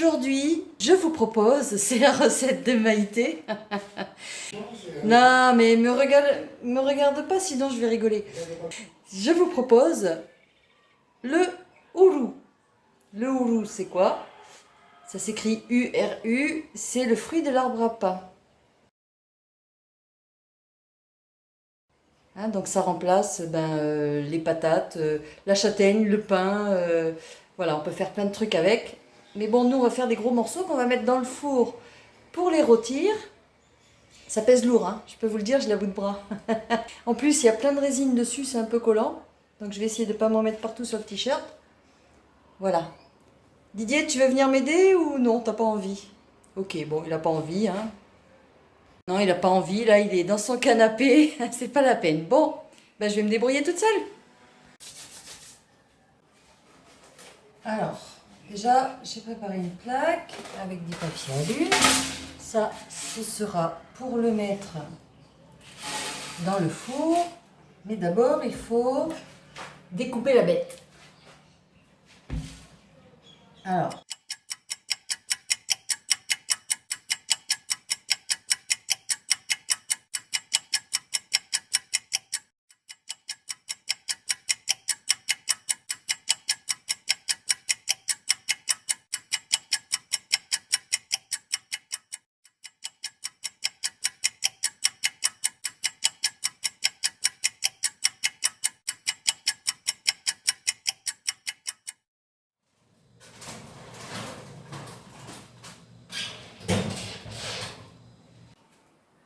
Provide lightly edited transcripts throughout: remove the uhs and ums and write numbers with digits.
Aujourd'hui, je vous propose, c'est la recette de Maïté. Non, mais me regarde pas, sinon je vais rigoler. Je vous propose le ourou. Le ourou, c'est quoi? Ça s'écrit U-R-U, c'est le fruit de l'arbre à pain. Hein, donc ça remplace les patates, la châtaigne, le pain. Voilà, on peut faire plein de trucs avec. Mais bon, nous, on va faire des gros morceaux qu'on va mettre dans le four pour les rôtir. Ça pèse lourd, hein, je peux vous le dire, j'ai la bout de bras. En plus, il y a plein de résine dessus, c'est un peu collant. Donc je vais essayer de ne pas m'en mettre partout sur le t-shirt. Voilà. Didier, tu veux venir m'aider ou non, t'as pas envie? Ok, bon, il n'a pas envie, hein. Non, il n'a pas envie, là, il est dans son canapé, c'est pas la peine. Bon, ben, je vais me débrouiller toute seule. Alors, déjà, j'ai préparé une plaque avec des papiers alu. Ça, ce sera pour le mettre dans le four. Mais d'abord, il faut découper la bête. Alors,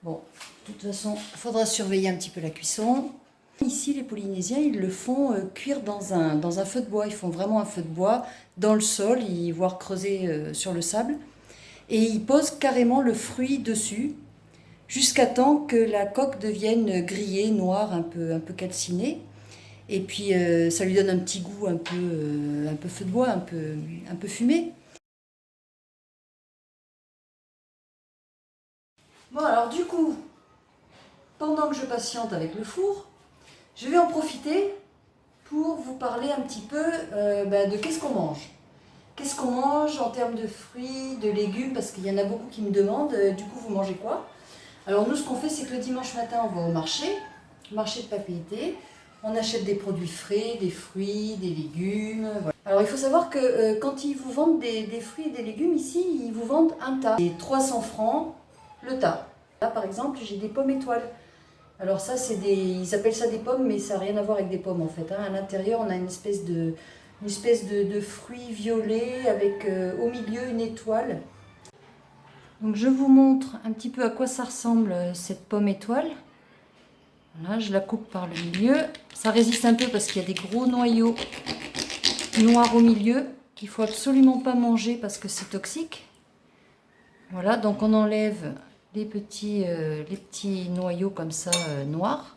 bon, de toute façon, il faudra surveiller un petit peu la cuisson. Ici, les Polynésiens, ils le font cuire dans un feu de bois. Ils font vraiment un feu de bois dans le sol, voire creuser sur le sable. Et ils posent carrément le fruit dessus, jusqu'à temps que la coque devienne grillée, noire, un peu calcinée. Et puis, ça lui donne un petit goût un peu feu de bois, un peu fumé. Bon, alors du coup, pendant que je patiente avec le four, je vais en profiter pour vous parler un petit peu de qu'est-ce qu'on mange. Qu'est-ce qu'on mange en termes de fruits, de légumes, parce qu'il y en a beaucoup qui me demandent, du coup, vous mangez quoi? Alors nous, ce qu'on fait, c'est que le dimanche matin, on va au marché de Papeete. On achète des produits frais, des fruits, des légumes. Voilà. Alors il faut savoir que quand ils vous vendent des fruits et des légumes, ici, ils vous vendent un tas. C'est 300 francs le tas. Là, par exemple, j'ai des pommes étoiles. Alors ça, ils appellent ça des pommes, mais ça n'a rien à voir avec des pommes en fait. Hein. À l'intérieur, on a une espèce de fruit violet avec au milieu une étoile. Donc je vous montre un petit peu à quoi ça ressemble cette pomme étoile. Voilà, je la coupe par le milieu. Ça résiste un peu parce qu'il y a des gros noyaux noirs au milieu qu'il ne faut absolument pas manger parce que c'est toxique. Voilà, donc on enlève les petits noyaux comme ça noirs.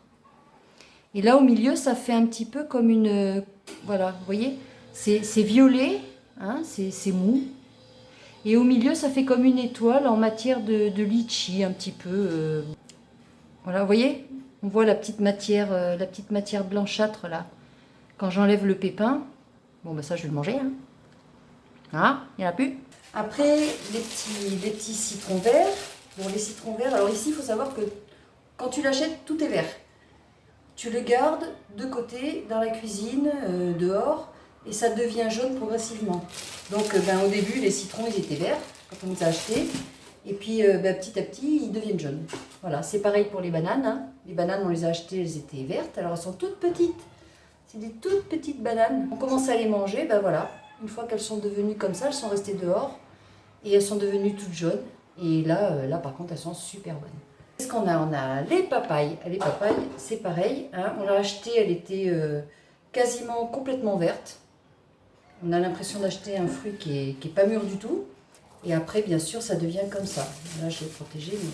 Et là au milieu, ça fait un petit peu comme une... voilà, vous voyez, c'est violet, hein, c'est mou. Et au milieu, ça fait comme une étoile en matière de litchi, un petit peu. Voilà, vous voyez, on voit la petite matière blanchâtre là. Quand j'enlève le pépin, bon ben ça je vais le manger. Hein. Ah, il n'y en a plus. Après, les petits citrons verts. Bon, les citrons verts, alors ici, il faut savoir que quand tu l'achètes, tout est vert. Tu le gardes de côté, dans la cuisine, dehors, et ça devient jaune progressivement. Donc au début, les citrons, ils étaient verts, quand on les a achetés. Et puis petit à petit, ils deviennent jaunes. Voilà, c'est pareil pour les bananes. Hein. Les bananes, on les a achetées, elles étaient vertes. Alors elles sont toutes petites. C'est des toutes petites bananes. On commence à les manger, voilà. Une fois qu'elles sont devenues comme ça, elles sont restées dehors. Et elles sont devenues toutes jaunes. Et là par contre, elles sont super bonnes. Qu'est-ce qu'on a? On a les papayes. Les papayes, c'est pareil. Hein. On l'a achetée, elle était quasiment complètement verte. On a l'impression d'acheter un fruit qui est pas mûr du tout. Et après, bien sûr, ça devient comme ça. Là, je l'ai protégé. Mais...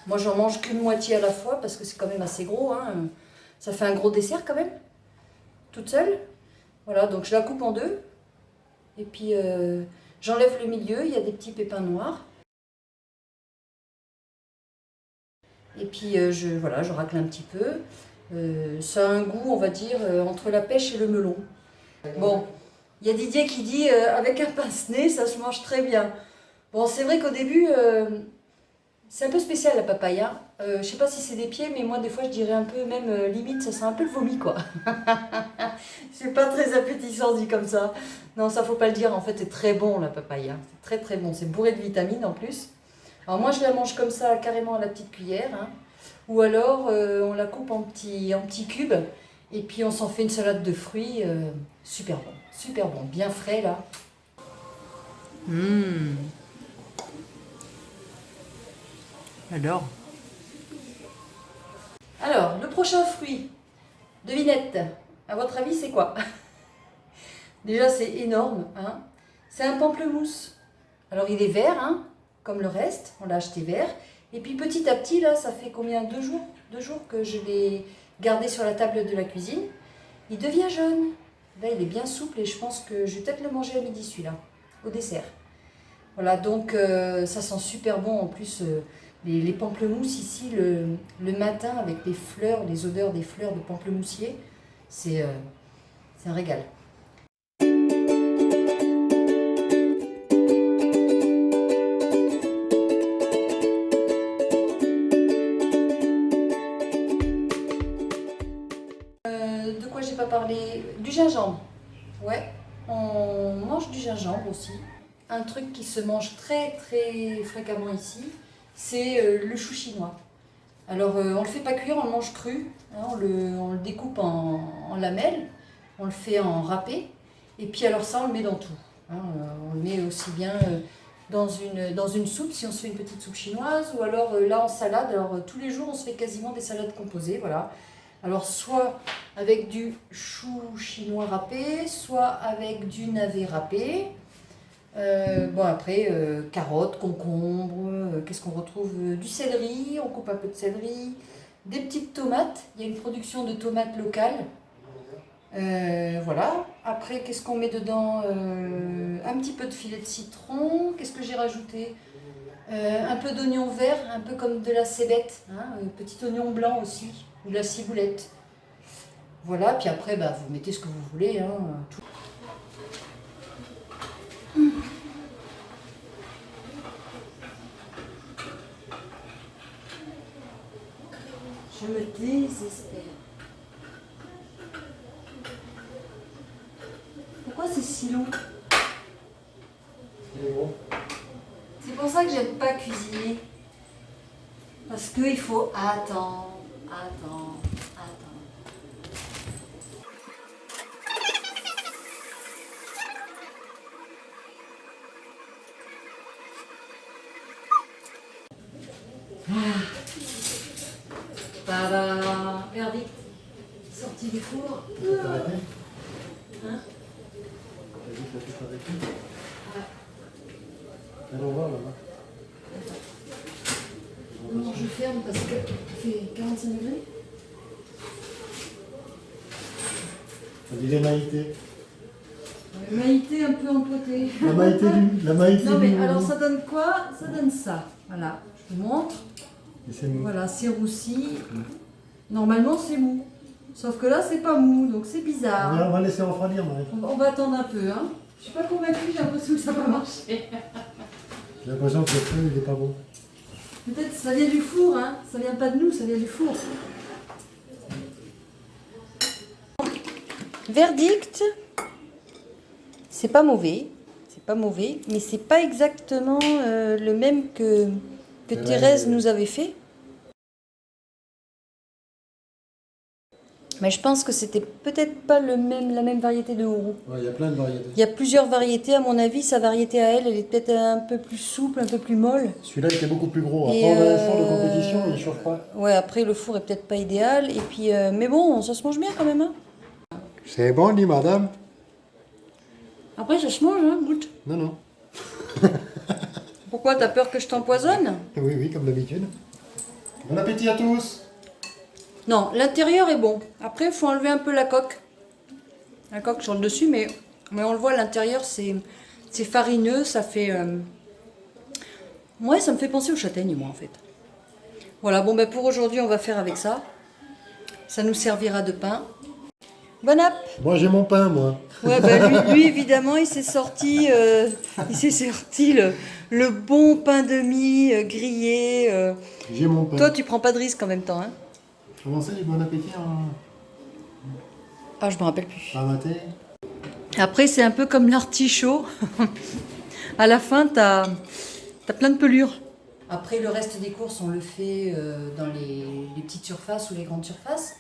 moi, j'en mange qu'une moitié à la fois parce que c'est quand même assez gros. Hein. Ça fait un gros dessert quand même. Toute seule. Voilà, donc je la coupe en deux. Et puis, j'enlève le milieu. Il y a des petits pépins noirs. Et puis, je racle un petit peu. Ça a un goût, on va dire, entre la pêche et le melon. Bon, Il y a Didier qui dit avec un pince-nez, ça se mange très bien. Bon, c'est vrai qu'au début, c'est un peu spécial la papaye. Hein. Je sais pas si c'est des pieds, mais moi des fois je dirais un peu, même limite, ça sent un peu le vomi quoi. C'est pas très appétissant dit comme ça. Non, ça faut pas le dire, en fait c'est très bon la papaye. Hein. C'est très très bon, c'est bourré de vitamines en plus. Alors moi je la mange comme ça, carrément à la petite cuillère. Hein. Ou alors on la coupe en petits cubes. Et puis on s'en fait une salade de fruits. Super bon, bien frais là. Alors, le prochain fruit, devinette, à votre avis c'est quoi? Déjà c'est énorme, hein. C'est un pamplemousse. Alors il est vert, hein, comme le reste, on l'a acheté vert. Et puis petit à petit, là, ça fait combien? 2 jours? 2 jours que je l'ai gardé sur la table de la cuisine. Il devient jaune. Là il est bien souple et je pense que je vais peut-être le manger à midi celui-là, au dessert. Voilà, donc ça sent super bon en plus. Les pamplemousses ici, le matin, avec les fleurs, les odeurs des fleurs de pamplemoussier, c'est un régal. De quoi j'ai pas parlé? Du gingembre. Ouais, on mange du gingembre aussi. Un truc qui se mange très très fréquemment ici, c'est le chou chinois. Alors on le fait pas cuire, on le mange cru, hein, on le découpe en lamelles, on le fait en râpé, et puis alors ça on le met dans tout. Hein, on le met aussi bien dans une soupe si on se fait une petite soupe chinoise, ou alors là en salade. Alors tous les jours on se fait quasiment des salades composées, voilà. Alors soit avec du chou chinois râpé, soit avec du navet râpé. Bon après, carottes, concombres, qu'est-ce qu'on retrouve? Du céleri, on coupe un peu de céleri, des petites tomates, il y a une production de tomates locales. Voilà, après qu'est-ce qu'on met dedans? Un petit peu de filet de citron, qu'est-ce que j'ai rajouté? Un peu d'oignon vert, un peu comme de la cébette, hein, petit oignon blanc aussi, ou de la ciboulette. Voilà, puis après bah, vous mettez ce que vous voulez. Hein, tout. Je me désespère. Pourquoi c'est si long? C'est pour ça que j'aime pas cuisiner. Parce qu'il faut attendre. Tada! Verdict. Sorti du four. Hein? Allons voir là-bas. Non, je ferme parce que il fait 45 degrés. On dirait Maïté. Maïté un peu empotée. La Maïté Non mais du alors moment. ça donne quoi? Ça donne ça. Voilà, je vous montre. Et c'est mou. Voilà, c'est roussi. Normalement c'est mou. Sauf que là c'est pas mou, donc c'est bizarre. On va laisser refroidir, Marie. On va attendre un peu. Hein. Je suis pas convaincue, j'ai l'impression que ça va marcher. J'ai l'impression que le feu il est pas bon. Peut-être ça vient du four, hein. Ça vient pas de nous, ça vient du four. Verdict. C'est pas mauvais, mais c'est pas exactement le même que Thérèse nous avait fait. Mais je pense que c'était peut-être pas la même variété de hourou. Ouais, il y a plein de variétés. Il y a plusieurs variétés, à mon avis, sa variété à elle, elle est peut-être un peu plus souple, un peu plus molle. Celui-là était beaucoup plus gros. Et Après, on a un four de compétition, il ne chauffe pas. Ouais, après le four est peut-être pas idéal, et puis, mais bon, ça se mange bien quand même. Hein. C'est bon, dit madame. Après, ça se mange, hein, goûte. Non, non. Pourquoi, t'as peur que je t'empoisonne? Oui, oui, comme d'habitude. Bon appétit à tous. Non, l'intérieur est bon. Après, il faut enlever un peu la coque. La coque sur le dessus, mais on le voit, l'intérieur, c'est farineux, ça fait... Ouais, ça me fait penser aux châtaignes, moi, en fait. Voilà, bon, ben pour aujourd'hui, on va faire avec ça. Ça nous servira de pain. Bon app. Moi j'ai mon pain, moi. Ouais, bah lui, évidemment, il s'est sorti le bon pain de mie grillé. J'ai mon pain. Toi, tu prends pas de risque en même temps, hein? Comment ça, bon appétit en Ah, je me rappelle plus. matin? Après, c'est un peu comme l'artichaut. À la fin, t'as plein de pelures. Après, le reste des courses, on le fait dans les petites surfaces ou les grandes surfaces.